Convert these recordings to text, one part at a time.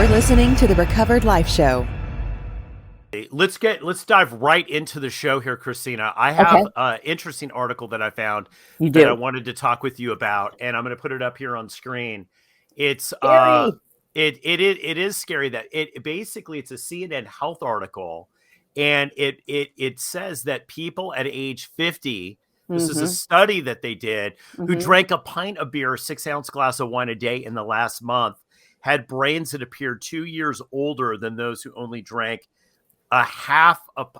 You're listening to the Recovered Life Show. Let's dive right into the show here, Kristina. I have an interesting article that I found that I wanted to talk with you about, and I'm going to put it up here on screen. It's Scary. It is scary that it basically it's a CNN health article, and it says that people at age 50, this is a study that they did, who drank a pint of beer, 6-ounce glass of wine a day in the last month, had brains that appeared 2 years older than those who only drank a half of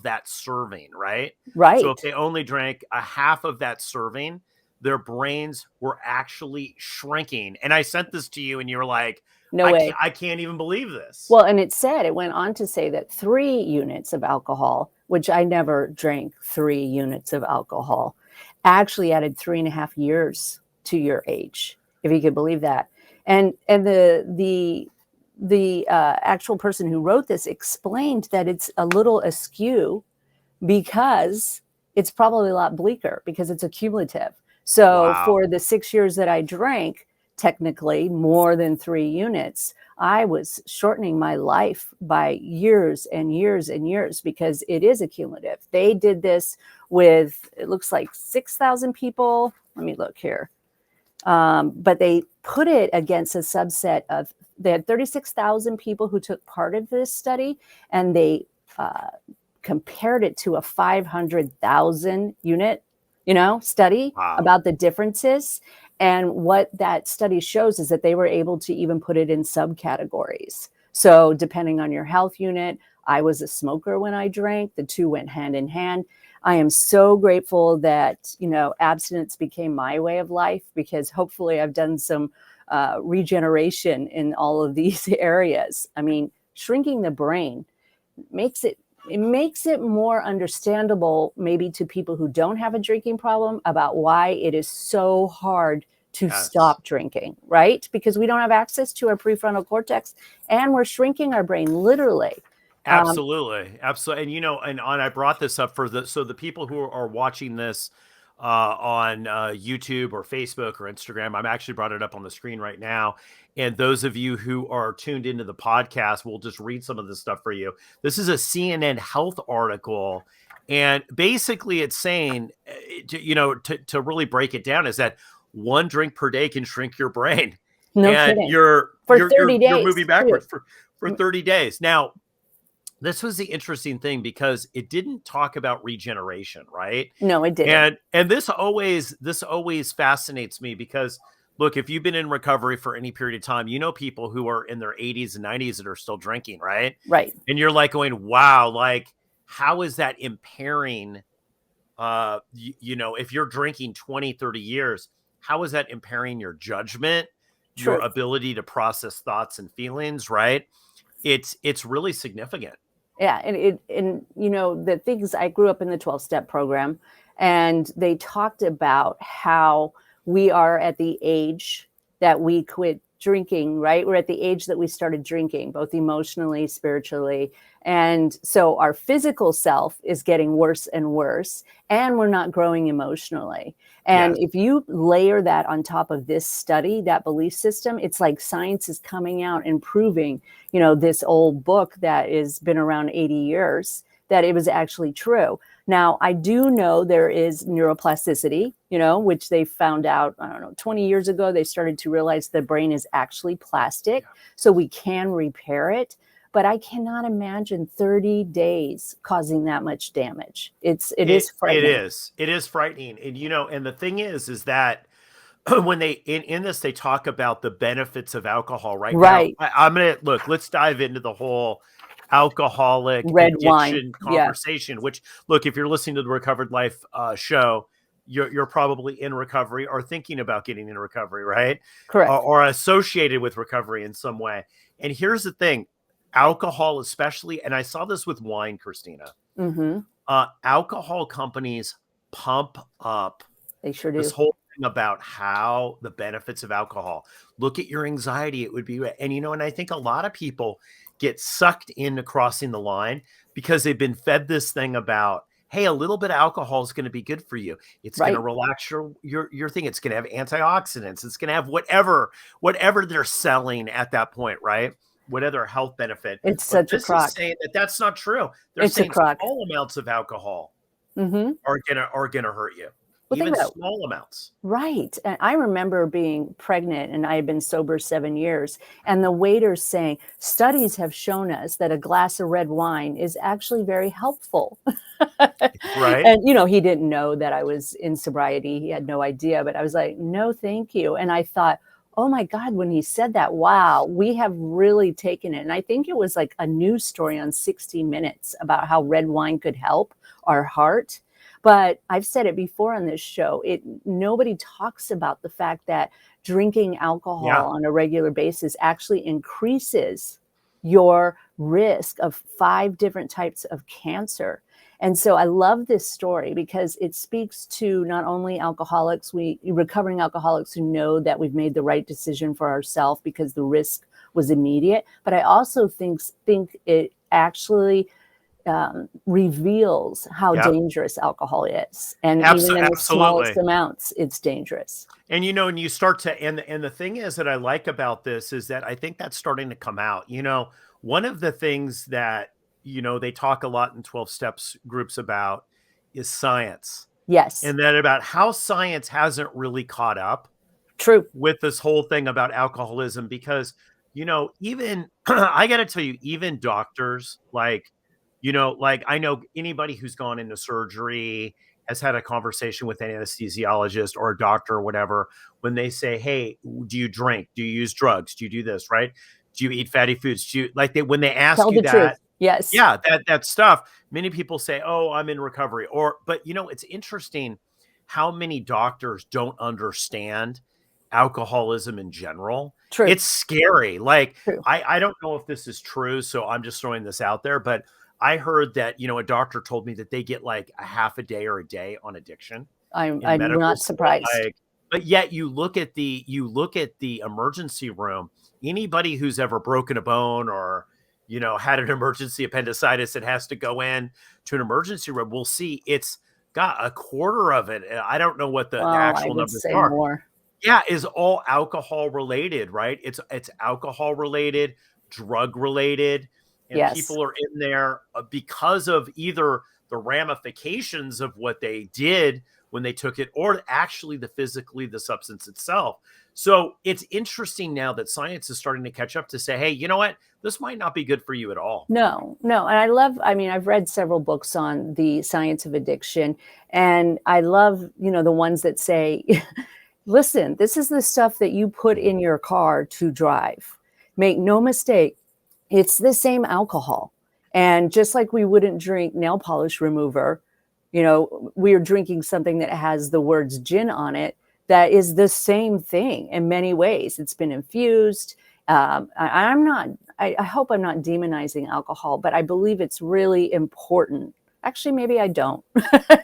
that serving, right? Right. So if they only drank a half of that serving, their brains were actually shrinking. And I sent this to you and you were like, no way. I can't even believe this. Well, and it went on to say that 3 units of alcohol, which I never drank 3 units of alcohol, actually added 3.5 years to your age, if you could believe that. And the actual person who wrote this explained that it's a little askew because it's probably a lot bleaker because it's accumulative. So for the 6 years that I drank, technically more than 3 units, I was shortening my life by years and years and years because it is accumulative. They did this with, it looks like 6,000 people. Let me look here. But they put it against a subset of, they had 36,000 people who took part of this study, and they compared it to a 500,000 unit, study about the differences. And what that study shows is that they were able to even put it in subcategories. So depending on your health unit, I was a smoker when I drank. The two went hand in hand. I am so grateful that, abstinence became my way of life, because hopefully I've done some regeneration in all of these areas. I mean, shrinking the brain makes it more understandable, maybe to people who don't have a drinking problem, about why it is so hard to stop drinking, right? Because we don't have access to our prefrontal cortex, and we're shrinking our brain literally. Absolutely. And I brought this up so the people who are watching this on YouTube or Facebook or Instagram, I'm actually brought it up on the screen right now. And those of you who are tuned into the podcast, we'll just read some of this stuff for you. This is a CNN health article. And basically it's saying, to really break it down, is that 1 drink per day can shrink your brain. No and kidding. You're 30 days. You're moving backwards for 30 days. Now, this was the interesting thing because it didn't talk about regeneration, right? No, it didn't. And this always fascinates me because, look, if you've been in recovery for any period of time, people who are in their 80s and 90s that are still drinking, right? Right. And you're like going, wow, like, how is that impairing, if you're drinking 20, 30 years, how is that impairing your judgment, your ability to process thoughts and feelings, right? It's really significant. Yeah. And the things, I grew up in the 12-step program, and they talked about how we are at the age that we quit drinking, right? We're at the age that we started drinking, both emotionally, spiritually. And so our physical self is getting worse and worse, and we're not growing emotionally. And if you layer that on top of this study, that belief system, it's like science is coming out and proving, this old book that has been around 80 years, that it was actually true. Now, I do know there is neuroplasticity, which they found out, 20 years ago. They started to realize the brain is actually plastic, so we can repair it. But I cannot imagine 30 days causing that much damage. It is frightening. It is frightening. And, and the thing is that when they, in this, they talk about the benefits of alcohol right now. I'm going to look, let's dive into the whole alcoholic red addiction wine conversation, which, look, if you're listening to the Recovered Life show, you're probably in recovery or thinking about getting in recovery, right? Correct. Or associated with recovery in some way. And here's the thing. Alcohol especially, and I saw this with wine, Kristina. Alcohol companies pump up this whole thing about how the benefits of alcohol. Look at your anxiety. It would be, and and I think a lot of people get sucked into crossing the line because they've been fed this thing about hey, a little bit of alcohol is going to be good for you. It's going to Right. relax your thing. It's going to have antioxidants. It's going to have whatever they're selling at that point, right? Whatever health benefit. It's But such a this is crock. saying that that's not true. They're It's a saying crock. small amounts of alcohol Hmm. are gonna hurt you, Well, think even about it. small amounts. Right. And I remember being pregnant and I had been sober 7 years. And the waiters saying, studies have shown us that a glass of red wine is actually very helpful. Right? And, he didn't know that I was in sobriety. He had no idea. But I was like, no, thank you. And I thought, oh my God, when he said that, wow, we have really taken it. And I think it was like a news story on 60 Minutes about how red wine could help our heart. But I've said it before on this show, nobody talks about the fact that drinking Yeah. alcohol on a regular basis actually increases your risk of 5 different types of cancer. And so I love this story because it speaks to not only alcoholics, recovering alcoholics who know that we've made the right decision for ourselves because the risk was immediate, but I also think it actually reveals how Yep. dangerous alcohol is. And even in the smallest Absolutely. amounts, it's dangerous. And and you start to and the thing is that I like about this is that I think that's starting to come out. One of the things that they talk a lot in 12 steps groups about is science. Yes, And then about how science hasn't really caught up true. with this whole thing about alcoholism because even I got to tell you, even doctors, like I know anybody who's gone into surgery has had a conversation with an anesthesiologist or a doctor or whatever. When they say, hey, do you drink, do you use drugs, do you do this, right? Do you eat fatty foods, do you like they when they ask Tell you the truth. that? Yes. Yeah, that stuff, many people say, oh, I'm in recovery, but it's interesting how many doctors don't understand alcoholism in general. True. It's scary. Like, True. I don't know if this is true, so I'm just throwing this out there, but I heard that, a doctor told me that they get like a half a day or a day on addiction in I'm medical not school. surprised. Like, but yet you look at the emergency room, anybody who's ever broken a bone or, had an emergency appendicitis that has to go in to an emergency room, we'll see it's got a quarter of it. I don't know what the Oh, I actual would numbers say are. more. Yeah, is all alcohol related, right? It's alcohol related, drug related, and Yes. people are in there because of either the ramifications of what they did when they took it or actually the substance itself. So it's interesting now that science is starting to catch up to say, hey, you know what? This might not be good for you at all. No, no. And I mean, I've read several books on the science of addiction, and I love, the ones that say, listen, this is the stuff that you put in your car to drive. Make no mistake, it's the same alcohol. And just like we wouldn't drink nail polish remover, we are drinking something that has the words gin on it that is the same thing in many ways. It's been infused. I'm not, I hope I'm not demonizing alcohol, but I believe it's really important. Actually, maybe I don't.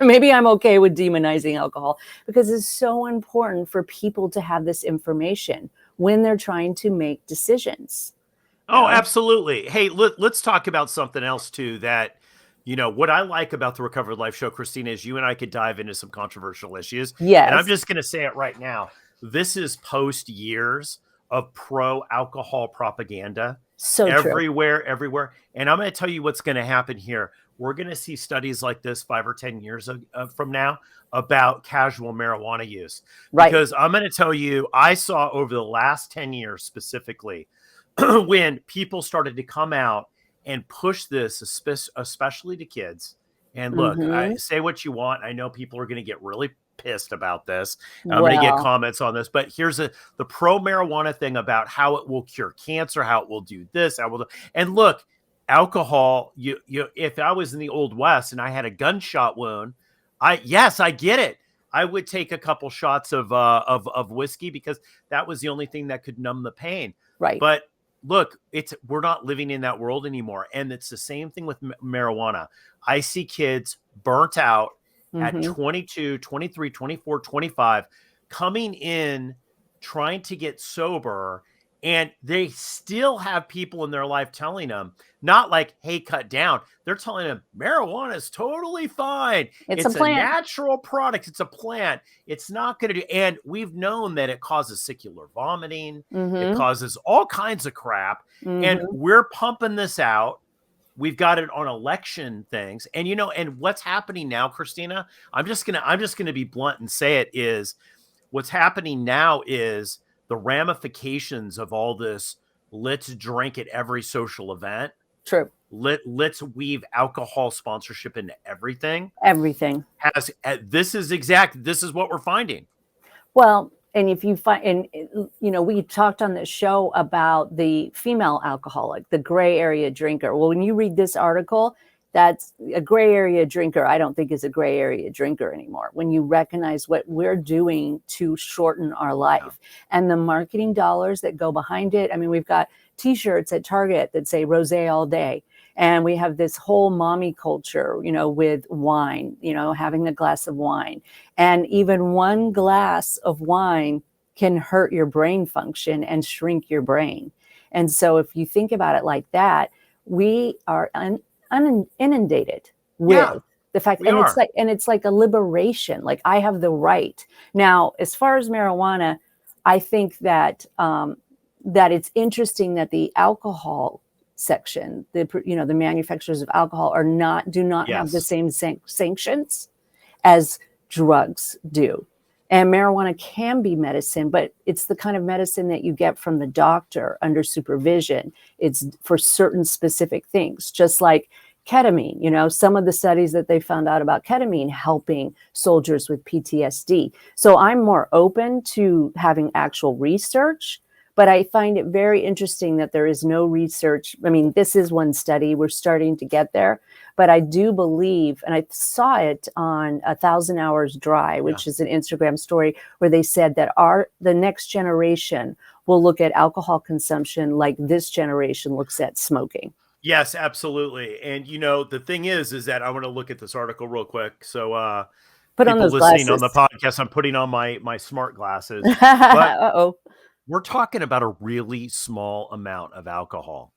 Maybe I'm okay with demonizing alcohol because it's so important for people to have this information when they're trying to make decisions. You Oh, know? absolutely. Hey, let's talk about something else too that, what I like about the Recovered Life Show, Christina, is you and I could dive into some controversial issues. And I'm Yes, just going to say it right now. This is post years of pro alcohol propaganda so true. everywhere. And I'm going to tell you what's going to happen here. We're going to see studies like this 5 or 10 years from now about casual marijuana use. Right. Because I'm going to tell you, I saw over the last 10 years specifically, when people started to come out and push this, especially to kids. And look, I Hmm. say what you want. I know people are going to get really pissed about this. I'm going to get Well, comments on this, but here's the pro marijuana thing about how it will cure cancer, how it will do this, how it will and look, alcohol. If I was in the old west and I had a gunshot wound, I get it. I would take a couple shots of whiskey because that was the only thing that could numb the pain. right. But look, we're not living in that world anymore. And it's the same thing with marijuana. I see kids burnt out at Hmm. 22, 23, 24, 25, coming in trying to get sober And they still have people in their life telling them, not like, hey, cut down. They're telling them marijuana is totally fine. It's a It's a plant. natural product. It's a plant. It's not going to do. And we've known that it causes secular vomiting. It causes all kinds of crap. And we're pumping this out. We've got it on election things. And, you know, and what's happening now, Kristina, I'm just going to be blunt and say it is what's happening now is the ramifications of all this. Let's drink at every social event. True. Let's weave alcohol sponsorship into everything. Everything. This is what we're finding. Well, and if you find, and you know, we talked on this show about the female alcoholic, the gray area drinker. Well, when you read this article, that's a gray area drinker. I don't think is a gray area drinker anymore. When you recognize what we're doing to shorten our life and the marketing dollars that go behind it. I mean, we've got T-shirts at Target that say "Rosé all day." And we have this whole mommy culture, you know, with wine, you know, having a glass of wine. And even one glass of wine can hurt your brain function and shrink your brain. And so if you think about it like that, we are inundated with the fact, and it's like a liberation. Like I have the right. Now, as far as marijuana, I think that that it's interesting that the alcohol section, the manufacturers of alcohol do not have the same sanctions as drugs do. And marijuana can be medicine, but it's the kind of medicine that you get from the doctor under supervision. It's for certain specific things, just like ketamine. You know, some of the studies that they found out about ketamine helping soldiers with PTSD. So I'm more open to having actual research. But I find it very interesting that there is no research. I mean, this is one study. We're starting to get there. But I do believe, and I saw it on 1,000 Hours Dry, which is an Instagram story, where they said that the next generation will look at alcohol consumption like this generation looks at smoking. Yes, absolutely. And, you know, the thing is that I want to look at this article real quick. So put on those listening glasses. On the podcast, I'm putting on my smart glasses. Uh-oh. We're talking about a really small amount of alcohol.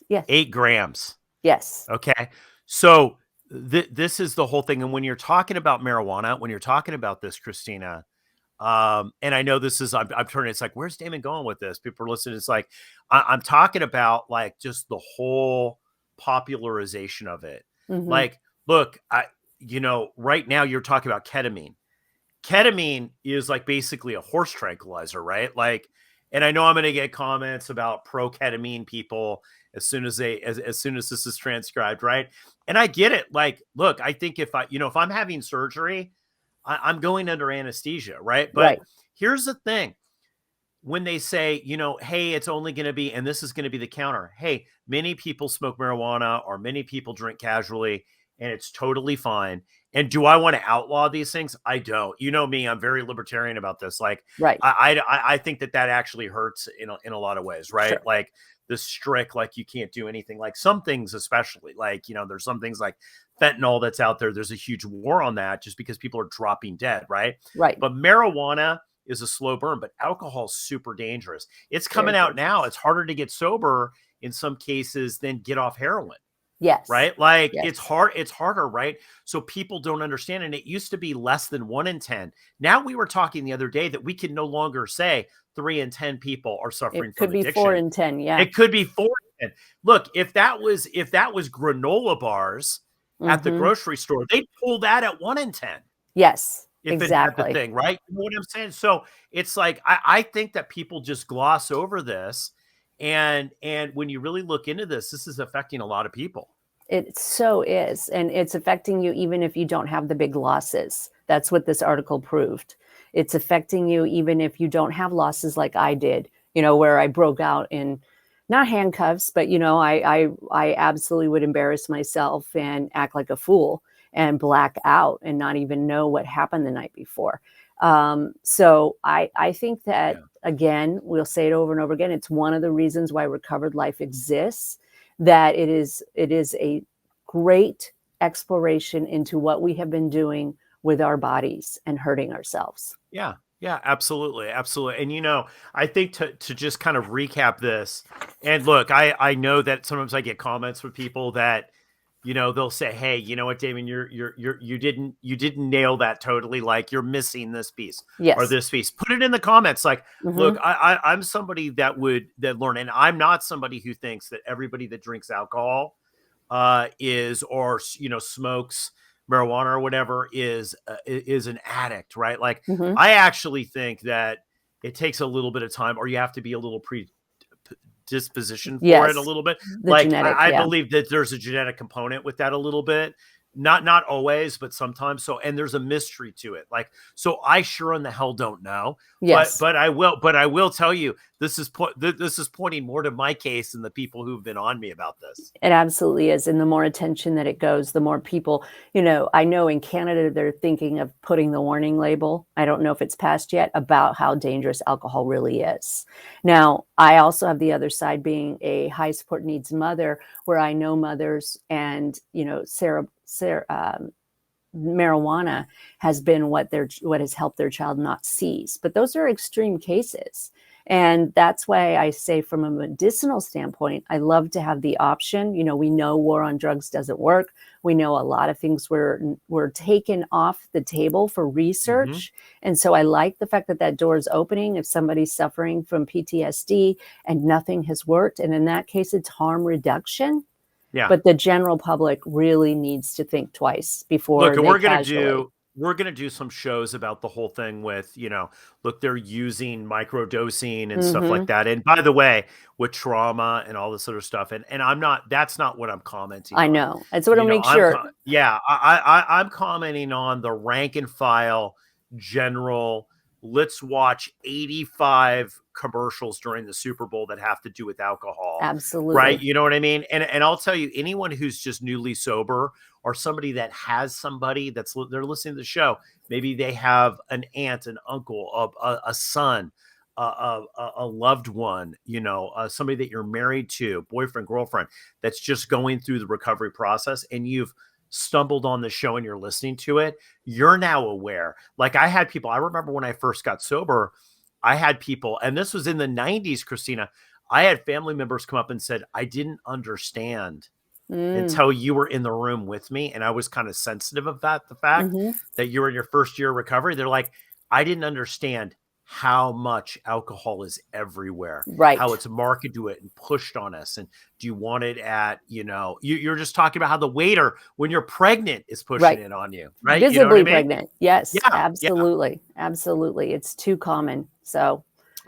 Yes. 8 grams. Yes. Okay. So this is the whole thing. And when you're talking about marijuana, when you're talking about this, Kristina, and I know this is, I'm turning, it's like, where's Damon going with this? People are listening. It's like, I'm talking about like just the whole popularization of it. Like, look, right now you're talking about ketamine. Ketamine is like basically a horse tranquilizer, right? Like, and I know I'm going to get comments about pro ketamine people as soon as this is transcribed, right? And I get it. Like, look, I think if I'm having surgery, I'm going under anesthesia, right? But here's the thing. When they say, hey, it's only going to be, and this is going to be the counter. Hey, many people smoke marijuana or many people drink casually and it's totally fine. And do I want to outlaw these things? I don't. You know me, I'm very libertarian about this. Like, I think that actually hurts in a lot of ways, right? Sure. Like the strict, like you can't do anything. Like some things, especially, like there's some things like fentanyl that's out there. There's a huge war on that just because people are dropping dead, right? Right. But marijuana is a slow burn, but alcohol is super dangerous. It's coming out now. It's harder to get sober in some cases than get off heroin. Yes. Right. Like it's hard. It's harder. Right. So people don't understand. And it used to be less than 1 in 10. Now we were talking the other day that we can no longer say 3 in 10 people are suffering from addiction. It could be 4 in 10. Yeah. It could be 4 in 10. Look, if that was granola bars at the grocery store, they'd pull that at 1 in 10. Yes. If it had the thing, right? You know what I'm saying? So it's like, I think that people just gloss over this. And when you really look into this is affecting a lot of people. It so is. And it's affecting you even if you don't have the big losses. That's what this article proved. It's affecting you even if you don't have losses like I did, where I broke out in not handcuffs, but, I absolutely would embarrass myself and act like a fool and black out and not even know what happened the night before. So I think that, again, we'll say it over and over again. It's one of the reasons why Recovered Life exists, that it is a great exploration into what we have been doing with our bodies and hurting ourselves. Yeah. Yeah, absolutely. Absolutely. And I think to just kind of recap this, and look, I know that sometimes I get comments from people that, they'll say, "Hey, you know what, Damon, you didn't nail that totally. Like you're missing this piece or Yes. this piece." Put it in the comments. Like, look, Hmm. I'm somebody that learn, and I'm not somebody who thinks that everybody that drinks alcohol is or smokes marijuana or whatever is an addict, right? Like Hmm. I actually think that it takes a little bit of time, or you have to be a little predisposition for it a Yes. little bit. The Like genetic. I Yeah. believe that there's a genetic component with that a little bit. Not always, but sometimes. So, and there's a mystery to it. Like, so I sure in the hell don't know, but Yes. I will tell you this is pointing more to my case than the people who've been on me about this. It absolutely is, and the more attention that it goes, the more people, I know in Canada, they're thinking of putting the warning label. I don't know if it's passed yet, about how dangerous alcohol really is. Now, I also have the other side, being a high support needs mother, where I know mothers, and, marijuana has been what has helped their child not seize. But those are extreme cases. And that's why I say, from a medicinal standpoint, I love to have the option. We know war on drugs doesn't work. We know a lot of things were taken off the table for Hmm. research. And so I like the fact that that door is opening if somebody's suffering from PTSD and nothing has worked. And in that case, it's harm reduction. Yeah. But the general public really needs to think twice Look, before and they casually. we're gonna do some shows about the whole thing with, look, they're using micro dosing and stuff like Mhm. that. And by the way, with trauma and all this other stuff, and I'm not that's not what I'm commenting I on. know. I just wanna make sure. Yeah, I'm commenting on the rank and file general. Let's watch 85 commercials during the Super Bowl that have to do with alcohol, right? Absolutely. You know what I mean? And I'll tell you, anyone who's just newly sober, or somebody that has somebody they're listening to the show, maybe they have an aunt, an uncle, a son, a loved one, somebody that you're married to, boyfriend, girlfriend, that's just going through the recovery process, and you've stumbled on the show and you're listening to it, you're now aware. Like I remember when I first got sober, I had people, and this was in the 90s, Kristina. I had family members come up and said, I didn't understand Mm. until you were in the room with me. And I was kind of sensitive of the fact Mhm. that you were in your first year of recovery. They're like, I didn't understand how much alcohol is everywhere, how Right. it's marketed to it and pushed on us. And do you want it at, you're just talking about how the waiter, when you're pregnant, is pushing Right. it on you, right? You know what I Visibly mean? pregnant. Yes, Yeah. Yeah. absolutely. Absolutely. It's too common. So